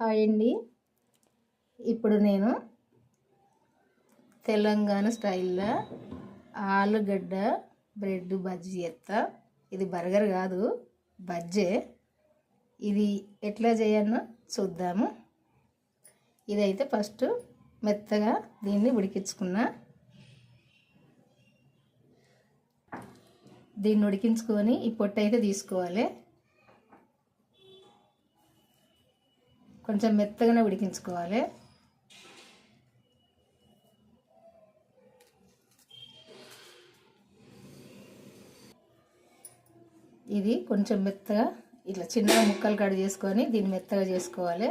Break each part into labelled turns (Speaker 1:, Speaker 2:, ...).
Speaker 1: Hi అండి. ఇప్పుడు నేను తెలంగాణ స్టైల్లో ఆలుగడ్డ బ్రెడ్ బజ్జీ చేస్తా. ఇది బర్గర్ కాదు, బజ్జే. ఇది ఎట్లా చేయాలో చూద్దాము. ఇదైతే ఫస్ట్ మెత్తగా దీన్ని ఉడికించుకున్నా. దీన్ని ఉడికించుకొని ఈ పొట్టు అయితే తీసుకోవాలి. కొంచెం మెత్తగానే ఉడికించుకోవాలి. ఇది కొంచెం మెత్తగా ఇట్లా చిన్నగా ముక్కలు కట్ చేసుకొని దీన్ని మెత్తగా చేసుకోవాలి.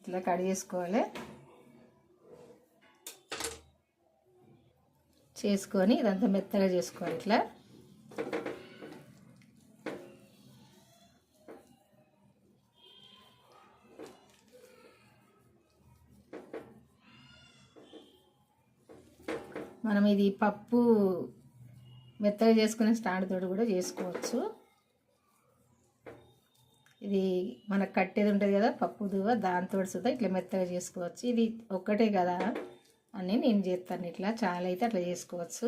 Speaker 1: ఇట్లా కట్ చేసుకొని ఇదంతా మెత్తగా చేసుకోవాలి. ఇట్లా మనం ఇది పప్పు మెత్తగా చేసుకునే స్టాండ్ తోటి కూడా చేసుకోవచ్చు. ఇది మనకు కట్టేది ఉంటుంది కదా పప్పు దువ్వ, దాంతో సుతా ఇట్లా మెత్తగా చేసుకోవచ్చు. ఇది ఒక్కటే కదా అని నేను చేస్తాను. ఇట్లా చాలా అయితే అట్లా చేసుకోవచ్చు.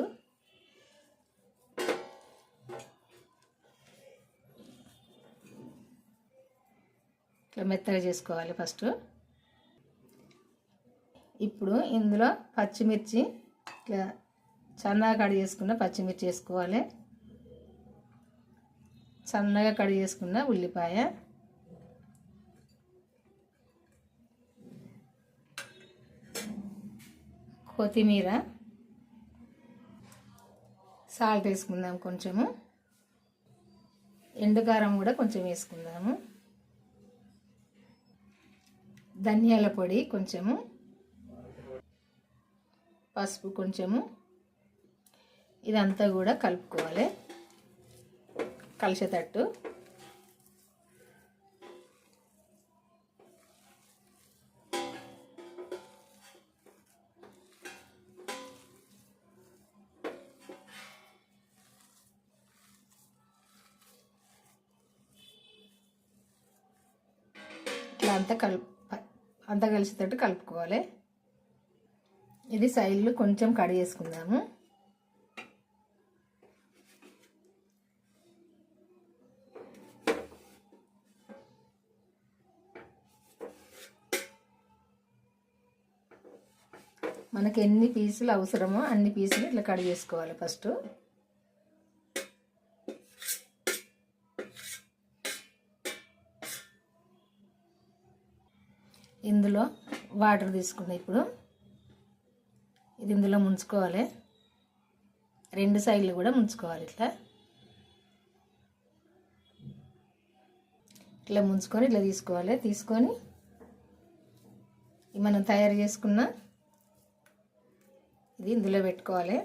Speaker 1: ఇట్లా మెత్తగా చేసుకోవాలి ఫస్ట్. ఇప్పుడు ఇందులో పచ్చిమిర్చి ఇట్లా సన్నగా కట్ చేసుకున్న పచ్చిమిర్చి వేసుకోవాలి. సన్నగా కట్ చేసుకున్న ఉల్లిపాయ, కొత్తిమీర, సాల్ట్ వేసుకుందాం, కొంచెము ఎండుకారం కూడా కొంచెం వేసుకుందాము, ధనియాల పొడి కొంచెము, పసుపు కొంచెము. ఇదంతా కూడా కలుపుకోవాలి కలిసేటట్టు. ఇట్లా అంతా కలిసేటట్టు కలుపుకోవాలి. ఇది సైడ్లు కొంచెం కడి చేసుకుందాము. మనకి ఎన్ని పీసులు అవసరమో అన్ని పీసులు ఇట్లా కట్ చేసుకోవాలి ఫస్ట్. ఇందులో వాటర్ తీసుకున్నా. ఇప్పుడు ఇది ఇందులో ముంచుకోవాలి. రెండు సైడ్లు కూడా ముంచుకోవాలి. ఇట్లా ముంచుకొని ఇట్లా తీసుకోవాలి. తీసుకొని మనం తయారు చేసుకున్న ఇది ఇందులో పెట్టుకోవాలి.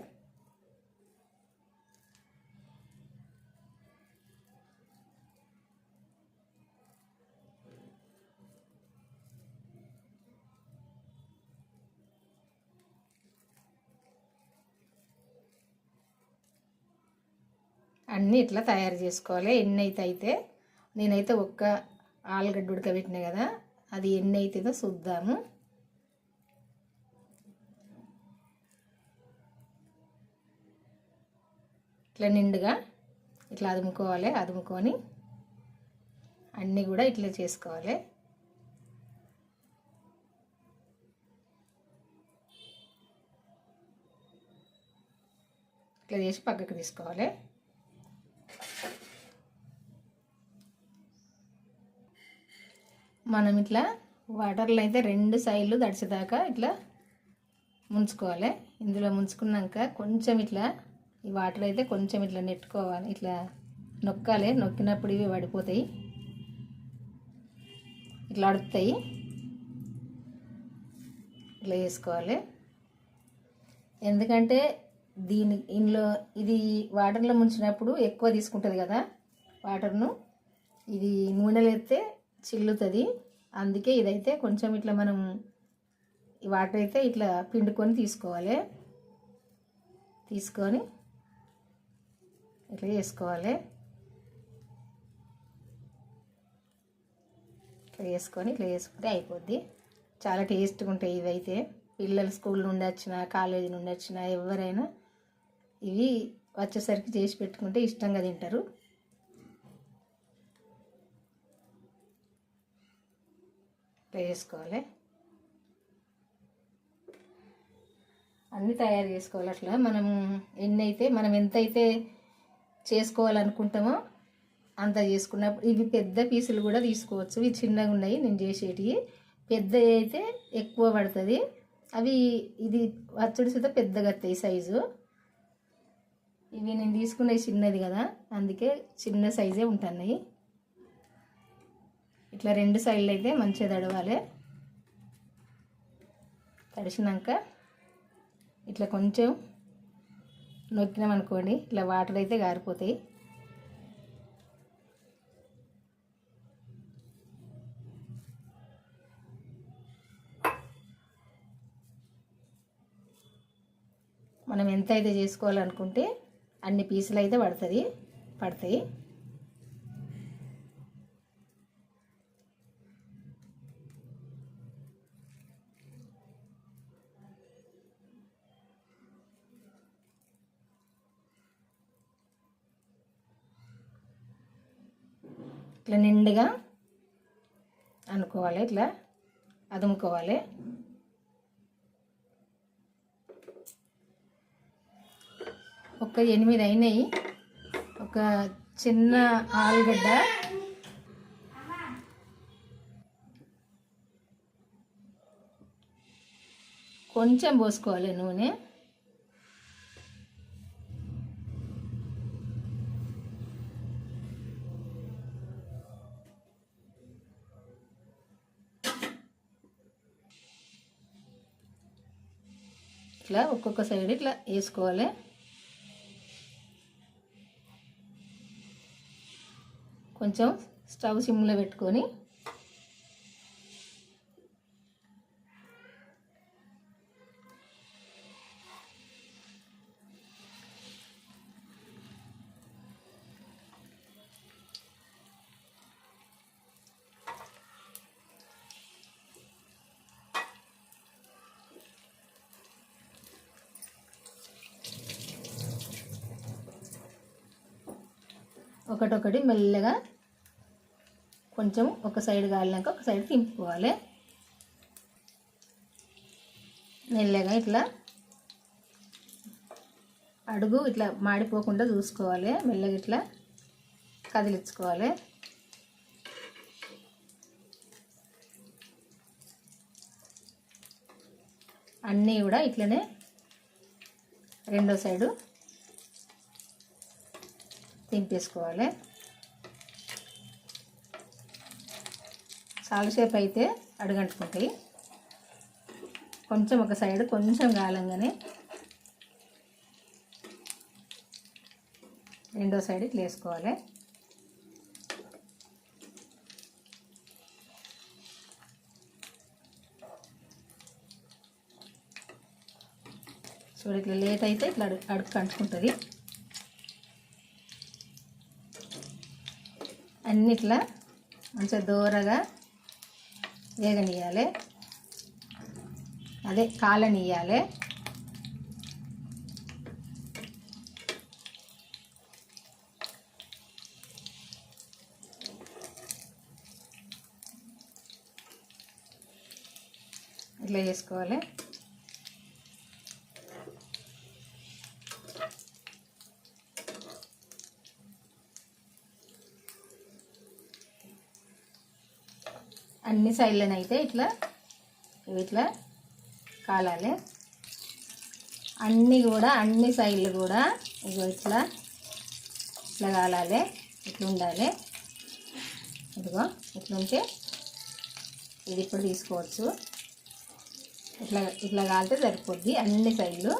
Speaker 1: అన్నీ ఇట్లా తయారు చేసుకోవాలి. ఎన్ని అయితే నేనైతే ఒక్క ఆలుగడ్డ ఉడకబెట్టినా కదా, అది ఎన్ని అవుతుందో చూద్దాము. ఇట్లా నిండుగా ఇట్లా అదుముకోవాలి. అదుముకొని అన్నీ కూడా ఇట్లా చేసుకోవాలి. ఇట్లా చేసి పక్కకు తీసుకోవాలి. మనం ఇట్లా వాటర్లో అయితే రెండు సైడ్లు తడిచేదాకా ఇట్లా ముంచుకోవాలి. ఇందులో ముంచుకున్నాక కొంచెం ఇట్లా ఈ వాటర్ అయితే కొంచెం ఇట్లా నెట్టుకోవాలి. ఇట్లా నొక్కాలి. నొక్కినప్పుడు ఇవి పడిపోతాయి, ఇట్లా అడుగుతాయి. ఇట్లా చేసుకోవాలి. ఎందుకంటే ఇందులో ఇది వాటర్లో ముంచినప్పుడు ఎక్కువ తీసుకుంటుంది కదా వాటర్ను. ఇది నూనెలో అయితే చిల్లుతుంది. అందుకే ఇదైతే కొంచెం ఇట్లా మనం ఈ వాటర్ అయితే ఇట్లా పిండుకొని తీసుకోవాలి. తీసుకొని ఇట్లా చేసుకోవాలి. ఇట్లా చేసుకుంటే అయిపోద్ది. చాలా టేస్ట్గా ఉంటాయి ఇవైతే. పిల్లలు స్కూల్ నుండి వచ్చినా కాలేజీ నుండి వచ్చినా ఎవరైనా ఇవి వచ్చేసరికి చేసి పెట్టుకుంటే ఇష్టంగా తింటారు. ఇట్లా చేసుకోవాలి. అన్నీ తయారు చేసుకోవాలి. అట్లా మనం ఎంతైతే చేసుకోవాలనుకుంటామో అంత చేసుకున్నప్పుడు ఇవి పెద్ద పీసులు కూడా తీసుకోవచ్చు. ఇవి చిన్నగా ఉన్నాయి నేను చేసేటివి. పెద్దవి అయితే ఎక్కువ పడుతుంది. ఇది పచ్చడి సుత పెద్దగా వస్తాయి సైజు. ఇవి నేను తీసుకున్నవి చిన్నది కదా, అందుకే చిన్న సైజే ఉంటున్నాయి. ఇట్లా 2 సైడ్లు అయితే మంచిగా తడవాలి. తడిసినాక ఇట్లా కొంచెం నొక్కినామనుకోండి, ఇట్లా వాటర్ అయితే గారిపోతాయి. మనం ఎంత అయితే చేసుకోవాలనుకుంటే అన్ని పీసులు అయితే పడతాయి. ఇట్లా నిండుగా అనుకోవాలి, ఇట్లా అదుముకోవాలి. ఒక 8 అయినాయి. ఒక చిన్న ఆలుగడ్డ, కొంచెం పోసుకోవాలి నూనె. ఇట్లా ఒక్కొక్క సైడ్ ఇట్లా వేసుకోవాలి. కొంచెం స్టవ్ సిమ్లో పెట్టుకొని ఒకటొకటి మెల్లగా కొంచెం ఒక సైడ్ కాలినాక ఒక సైడ్ తింపుకోవాలి. మెల్లగా ఇట్లా అడుగు ఇట్లా మాడిపోకుండా చూసుకోవాలి. మెల్లగా ఇట్లా కదిలించుకోవాలి. అన్నీ కూడా ఇట్లనే రెండో సైడు తింపేసుకోవాలి. చాలాసేపు అయితే అడుగంటుకుంటాయి. కొంచెం ఒక సైడ్ కొంచెం గాలంగానే రెండో సైడ్ ఇట్లా వేసుకోవాలి. చూడు ఇట్లా లేట్ అయితే ఇట్లా అడుగు అంటుకుంటుంది. అన్నిట్లా మంచిగా దూరగా వేగనియాలి, అదే కాలనియాలి. ఇట్లా చేసుకోవాలి. అన్ని సైడ్లనైతే ఇట్లా కాలాలి. అన్ని సైడ్లు కూడా ఇట్లా కాలాలి. ఇట్లా ఉండాలి. ఇదిగో ఇట్లుంటే ఇది ఇప్పుడు తీసుకోవచ్చు. ఇట్లా కాలితే సరిపోద్ది అన్ని సైడ్లు.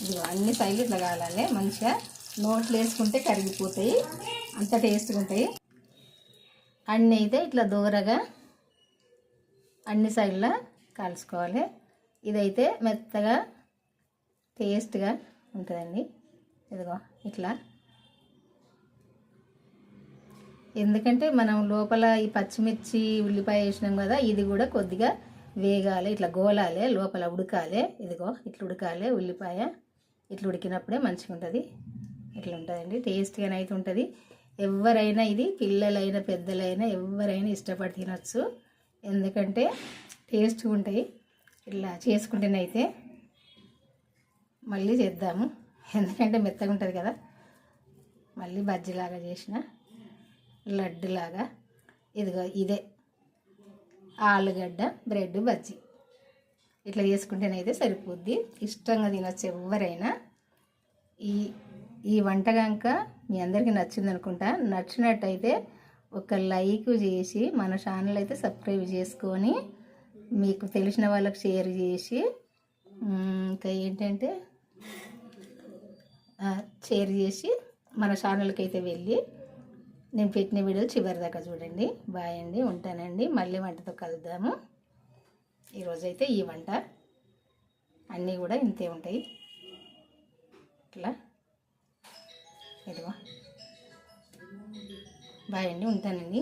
Speaker 1: ఇదిగో అన్ని సైడ్లు ఇట్లా కాలాలి. మంచిగా నోట్లు వేసుకుంటే కరిగిపోతాయి, అంత టేస్ట్గా ఉంటాయి. అన్నీ అయితే ఇట్లా దూరగా అన్ని సైడ్లా కాల్చుకోవాలి. ఇదైతే మెత్తగా టేస్ట్గా ఉంటుందండి. ఇదిగో ఇట్లా, ఎందుకంటే మనం లోపల ఈ పచ్చిమిర్చి ఉల్లిపాయ వేసినాం కదా, ఇది కూడా కొద్దిగా వేగాలి, ఇట్లా గోలాలి, లోపల ఉడకాలి. ఇదిగో ఇట్లా ఉడకాలి ఉల్లిపాయ. ఇట్లా ఉడికినప్పుడే మంచిగా ఉంటుంది. ఇట్లా ఉంటుందండి, టేస్ట్గానే అయితే ఉంటుంది. ఎవరైనా ఇది పిల్లలైనా పెద్దలైనా ఎవరైనా ఇష్టపడి తినచ్చు, ఎందుకంటే టేస్ట్గా ఉంటాయి. ఇలా చేసుకుంటేనైతే మళ్ళీ చేద్దాము, ఎందుకంటే మెత్తగా ఉంటుంది కదా. మళ్ళీ బజ్జీలాగా చేసిన లడ్డులాగా. ఇదిగో ఇదే ఆలుగడ్డ బ్రెడ్ బజ్జీ. ఇట్లా చేసుకుంటేనైతే సరిపోద్ది, ఇష్టంగా తినచ్చు ఎవరైనా. ఈ వంట కనుక మీ అందరికీ నచ్చింది అనుకుంటా. నచ్చినట్టయితే ఒక లైక్ చేసి మన ఛానల్ అయితే సబ్స్క్రైబ్ చేసుకొని మీకు తెలిసిన వాళ్ళకి షేర్ చేసి, ఇంకా ఏంటంటే షేర్ చేసి మన ఛానల్కి అయితే వెళ్ళి నేను పెట్టిన వీడియో చివరి దాకా చూడండి. బాయ్ అండి, ఉంటానండి. మళ్ళీ వంటతో కలుద్దాము. ఈరోజైతే ఈ వంట అన్నీ కూడా ఇంతే ఉంటాయి. ఇట్లా ఇదిగో బాయ్ అండి, ఉంటానండి.